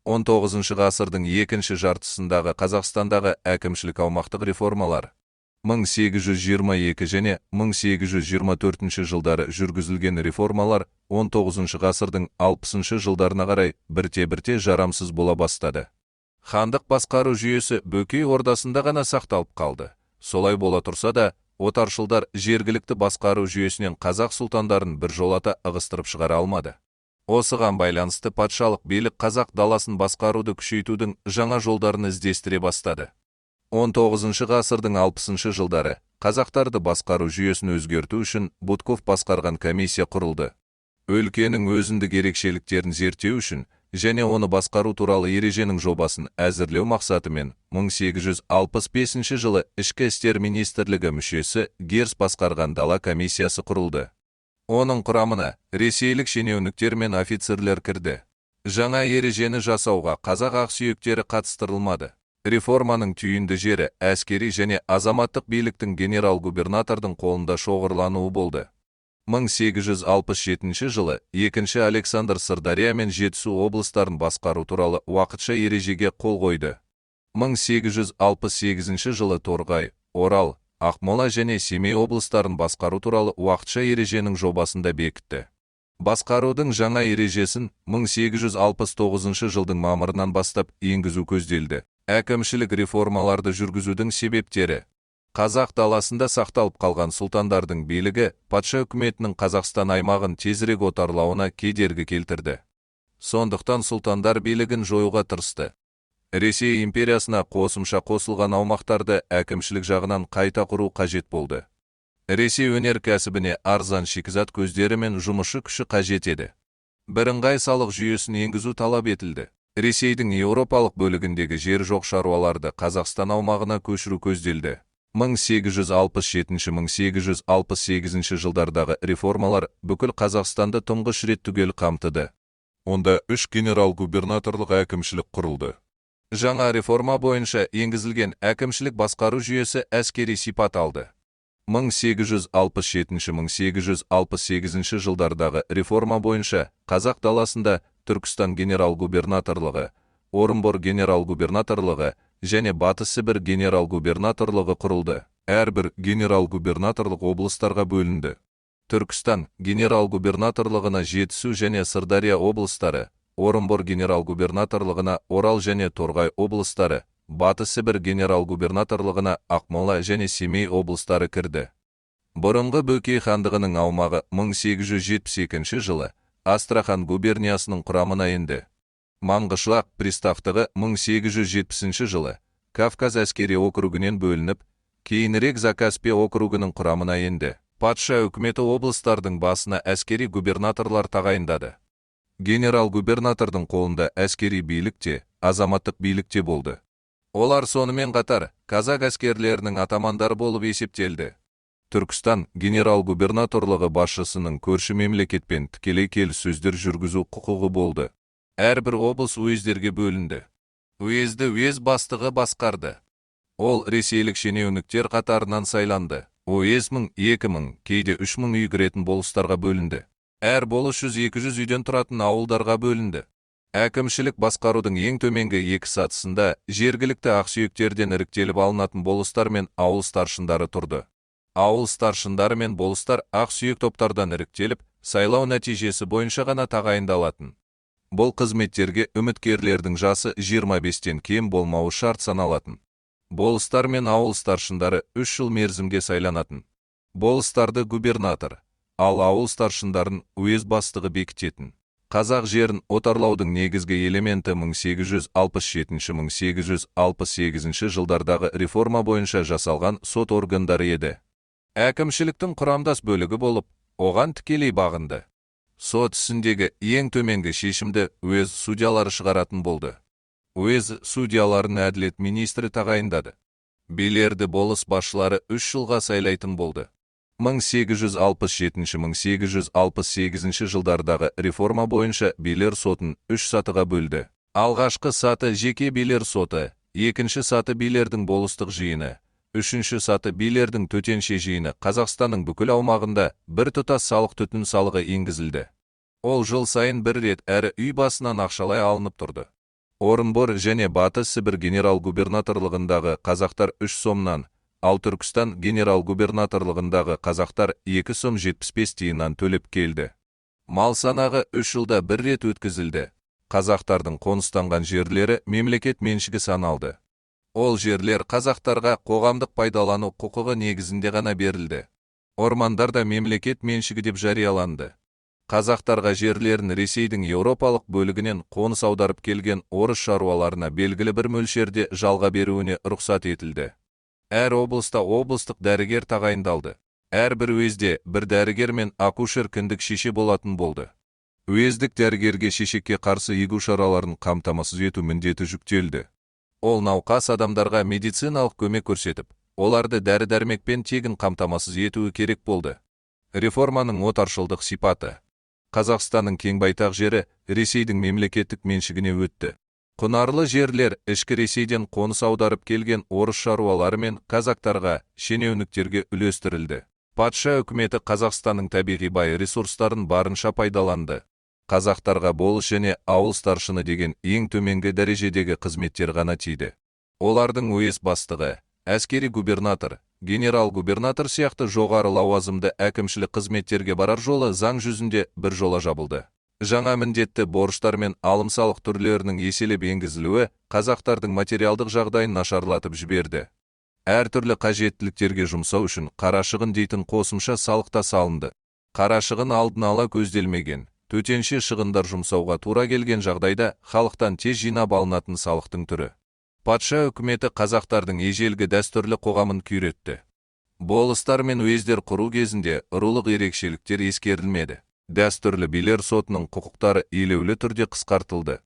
19 ғасырдың екінші жартысындағы Қазақстандағы әкімшілік аумақтық реформалар 1822 және 1824 жылдары жүргізілген реформалар 19 ғасырдың 60 жылдарына қарай бірте-бірте жарамсыз бола бастады. Хандық басқару жүйесі Бөкей ордасында ғана сақталып қалды. Солай бола тұрса да, отаршылдар жергілікті басқару жүйесінен қазақ сұлтандарын біржолата ығыстырып шығара алмады. Осыған байланысты патшалық билік қазақ даласын басқаруды күшейтудің жаңа жолдарын іздестіре бастады. 19 ғасырдың 60 жылдары қазақтарды басқару жүйесін өзгерту үшін Будков басқарған комиссия құрылды. Өлкенің өзіндік ерекшеліктерін зерттеу үшін және оны басқару туралы ереженің жобасын әзірлеу мақсатымен 1865 жылы Ішкі істер министрлігі мүшесі Герц басқарған дала комиссиясы құрылды. Оның құрамына ресейлік шенеуніктер мен офицерлер кірді. Жаңа ережені жасауға қазақ ақсүйектері қатыстырылмады. Реформаның түйінді жері әскери және азаматтық биліктің генерал-губернатордың қолында шоғырлануы болды. 1867 жылы 2 Александр Сырдария мен Жетісу облыстарын басқару туралы уақытша ережеге қол қойды. 1868 жылы Торғай, Орал, Ақмола және Семей облыстарын басқару туралы уақытша ереженің жобасында бекітті. Басқарудың жаңа ережесін 1869 жылдың мамырынан бастап енгізу көзделді. Әкімшілік реформаларды жүргізудің себептері. Қазақ даласында сақталып қалған сұлтандардың билігі патша үкіметінің Қазақстан аймағын тезірек отарлауына кедергі келтірді. Сондықтан сұлтандар билігін жоюға тырысты. Ресей империясына қосымша қосылған аумақтарды әкімшілік жағынан қайта құру қажет болды. Ресей өнеркәсібіне арзан шикізат көздері мен жұмысшы күші қажет еді. Бірыңғай салық жүйесін енгізу талап етілді. Ресейдің еуропалық бөлігіндегі жер жоқ шаруаларды Қазақстан аумағына көшіру көзделді. 1867-1868 жылдардағы реформалар бүкіл Қазақстанды тұңғыш рет түгел қамтыды. Онда 3 генерал-губернаторлық әкімшілік құрылды. Жаңа реформа бойынша енгізілген әкімшілік басқару жүйесі әскери сипат алды. 1867-1868 жылдардағы реформа бойынша қазақ даласында Түркістан генерал-губернаторлығы, Орынбор генерал-губернаторлығы және Батыс Сібір генерал-губернаторлығы құрылды. Әрбір генерал-губернаторлық облыстарға бөлінді. Түркістан генерал-губернаторлығына Жетісу және Сырдария облыстары, Орынбор генерал-губернаторлығына Орал және Торғай облыстары, Батыс Сібір генерал-губернаторлығына Ақмола және Семей облыстары кірді. Бұрынғы Бөкей хандығының аумағы 1872 жылы Астрахан губерниясының құрамына енді. Маңғышлақ приставтығы 1870 жылы Кавказ әскери округінен бөлініп, кейінірек Закаспий округінің құрамына енді. Патша үкіметі облыстардың басына әскери губернаторлар тағайындады. Генерал-губернатордың қолында әскери билікте, азаматтық билікте болды. Олар сонымен қатар казак әскерлерінің атамандары болып есептелді. Түркістан генерал-губернаторлығы басшысының көрші мемлекетпен тікелей келіссөздер жүргізу құқығы болды. Әрбір облыс уездерге бөлінді. Уезді уез бастығы басқарды. Ол ресейлік шенеуніктер қатарынан сайланды. Уез 1000-2000, кейде 3000 үй кіретін болыстарға бөлінді. Әр болыс 100-200 үйден тұратын ауылдарға бөлінді. Әкімшілік басқарудың ең төменгі екі сатысында жергілікті ақсүйектерден іріктеліп алынатын болыстар мен ауыл старшындары тұрды. Ауыл старшындары мен болыстар ақсүйек топтардан іріктеліп, сайлау нәтижесі бойынша ғана тағайындалатын. Бұл қызметтерге үміткерлердің жасы 25-тен кем болмауы шарт саналатын. Болыстар мен ауыл старшындары 3 жыл мерзімге сайланатын. Болыстарды губернатор, ал ауыл старшындарын уез бастығы бекітетін. Қазақ жерін отарлаудың негізгі элементі 1867-1868 жылдардағы реформа бойынша жасалған сот органдары еді. Әкімшіліктің құрамдас бөлігі болып, оған тікелей бағынды. Сот ісіндегі ең төменгі шешімді уез судьялары шығаратын болды. Уез судьяларын әділет министрі тағайындады. Билерді болыс басшылары 3 жылға сайлайтын болды. 1867-1868 жылдардағы реформа бойынша билер сотын 3 сатыға бөлді. Алғашқы саты жеке билер соты, екінші саты билердің болыстық жиыны, үшінші саты билердің төтенше жиыны. Қазақстанның бүкіл аумағында бір тұтас салық түтін салығы енгізілді. Ол жыл сайын бір рет әрі үй басынан ақшалай алынып тұрды. Орынбор және Батыс Сібір генерал-губернаторлығындағы қазақтар 3 сомнан, ал Түркістан генерал-губернаторлығындағы қазақтар 2 сом 75 тиыннан төлеп келді. Мал санағы 3 жылда бір рет өткізілді. Қазақтардың қоныстанған жерлері мемлекет меншігі саналды. Ол жерлер қазақтарға қоғамдық пайдалану құқығы негізінде ғана берілді. Ормандар да мемлекет меншігі деп жарияланды. Қазақтарға жерлерін Ресейдің еуропалық бөлігінен қоныс аударып келген орыс шаруаларына белгілі бір мөлшерде жалға беруіне рұқсат етілді. Әр облыста облыстық дәрігер тағайындалды. Әрбір уезде бір дәрігер мен акушер кіндік шеше болатын болды. Уездік дәрігерге шешекке қарсы егу шараларын қамтамасыз ету міндеті жүктелді. Ол науқас адамдарға медициналық көмек көрсетіп, оларды дәрі-дәрмекпен тегін қамтамасыз етуі керек болды. Реформаның отаршылдық сипаты. Қазақстанның кеңбайтақ жері Ресейдің мемлекеттік меншігіне өтті. Құнарлы жерлер ішкі Ресейден қоныс аударып келген орыс шаруалары мен казактарға, шенеуніктерге үлестірілді. Патша үкіметі Қазақстанның табиғи бай ресурстарын барынша пайдаланды. Қазақтарға болыс және ауыл старшыны деген ең төменгі дәрежедегі қызметтер ғана тиді. Олардың уезд бастығы, әскери губернатор, генерал-губернатор сияқты жоғары лауазымды әкімшілік қызметтерге барар жолы заң жүзінде бір жола жабылды. Жаңа міндетті борыштар мен алым-салық түрлерінің еселеп енгізілуі қазақтардың материалдық жағдайын нашарлатып жіберді. Әртүрлі қажеттіліктерге жұмсау үшін қарашығын дейтін қосымша салық та салынды. Қарашығын алдын ала көзделмеген, төтенше шығындар жұмсауға тура келген жағдайда халықтан тез жинап алынатын салықтың түрі. Патша үкіметі қазақтардың ежелгі дәстүрлі қоғамын күйретті. Болыстар мен уездер құру кезінде рулық ерекшеліктер ескерілмеді. Дәстүрлі билер сотының құқықтары елеулі түрде қысқартылды.